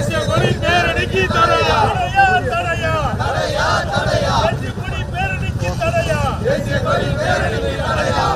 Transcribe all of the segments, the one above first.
தேசிய கொடி பேரணிக்கு தடையா தடையா தடையா தடையா தடையா தேசிய கொடி பேரணிக்கு தடையா தேசிய கொடி பேரணிக்கு தடையா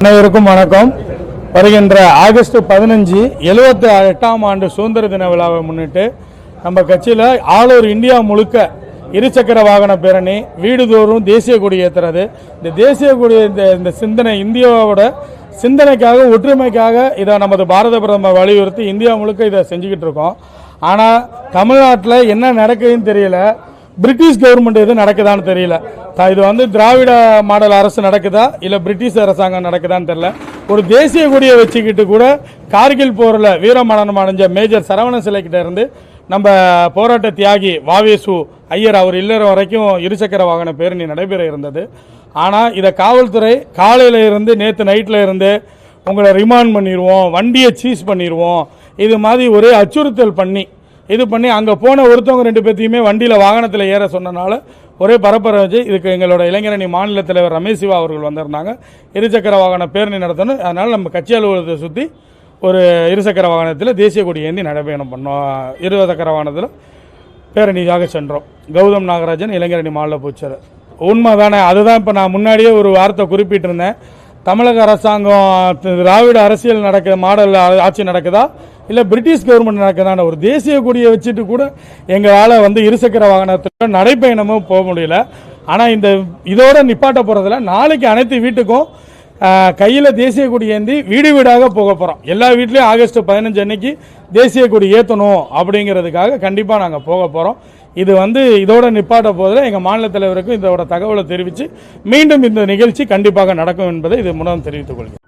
அனைவருக்கும் வணக்கம். வருகின்ற ஆகஸ்ட் 15 78ஆம் ஆண்டு சுதந்திர தின விழாவை முன்னிட்டு நம்ம கட்சியில் ஆல் இந்தியா முழுக்க இருசக்கர வாகன பேரணி, வீடுதோறும் தேசிய கொடி ஏற்றுறது. இந்த தேசிய கொடி இந்த சிந்தனை இந்தியாவோட சிந்தனைக்காக, ஒற்றுமைக்காக இதை நமது பாரத பிரதமர் வலியுறுத்தி இந்தியா முழுக்க இதை செஞ்சுக்கிட்டு இருக்கோம். ஆனால் தமிழ்நாட்டில் என்ன நடக்குதுன்னு தெரியல. பிரிட்டிஷ் கவர்மெண்ட் எது நடக்குதான்னு தெரியல. இது திராவிட மாடல் அரசு நடக்குதா இல்லை பிரிட்டிஷ் அரசாங்கம் நடக்குதான்னு தெரியல. ஒரு தேசிய கொடியை வச்சுக்கிட்டு கூட கார்கில் போரில் வீரமரணம் அடைஞ்ச மேஜர் சரவண சிலைக்கிட்ட இருந்து நம்ம போராட்ட தியாகி வாவேசு ஐயர் அவர் இல்லற வரைக்கும் இருசக்கர வாகன பேரணி நடைபெற இருந்தது. ஆனால் இதை காவல்துறை காலையில் இருந்து நேற்று நைட்டில் இருந்து உங்களை ரிமாண்ட் பண்ணிடுவோம், வண்டியை சீஸ் பண்ணிடுவோம், இது மாதிரி ஒரே அச்சுறுத்தல் பண்ணி அங்கே போன ஒருத்தவங்க 2 பேர்த்தையுமே வண்டியில் வாகனத்தில் ஏற சொன்னனால ஒரே பரப்பரை வச்சு இதுக்கு எங்களோட இளைஞரணி மாநில தலைவர் ரமேஷ் சிவா அவர்கள் வந்திருந்தாங்க. இருசக்கர வாகன பேரணி நடத்தணும். அதனால் நம்ம கட்சி அலுவலகத்தை சுற்றி ஒரு இருசக்கர வாகனத்தில் தேசிய கொடி ஏந்தி நடைபயணம் பண்ணோம். இருசக்கர வாகனத்தில் பேரணியாக சென்றோம். கௌதம் நாகராஜன் இளைஞரணி மாநில பொதுச்செயலர். உண்மை தானே, அதுதான் இப்போ நான் முன்னாடியே ஒரு வார்த்தை குறிப்பிட்டிருந்தேன். தமிழக அரசாங்கம் திராவிட அரசியல் மாடல் ஆட்சி நடக்குதா இல்லை பிரிட்டிஷ் கவர்மெண்ட் நடக்குதான ஒரு தேசிய கொடியை வச்சுட்டு கூட எங்களால் இருசக்கர வாகனத்தில் நடைப்பயணமும் போக முடியல. ஆனால் இதோட நிப்பாட்ட போகிறதுல நாளைக்கு அனைத்து வீட்டுக்கும் கையில் தேசிய கொடி ஏந்தி வீடு வீடாக போக போகிறோம். எல்லா வீட்லேயும் ஆகஸ்ட் 15 அன்னைக்கு தேசிய கொடி ஏற்றணும் அப்படிங்கிறதுக்காக கண்டிப்பாக நாங்கள் போக போகிறோம். இது இதோட நிப்பாட்ட போதில் எங்கள் மாநில தலைவருக்கும் இதோட தகவலை தெரிவித்து மீண்டும் இந்த நிகழ்ச்சி கண்டிப்பாக நடக்கும் என்பதை இது மூலம் தெரிவித்துக் கொள்கிறேன்.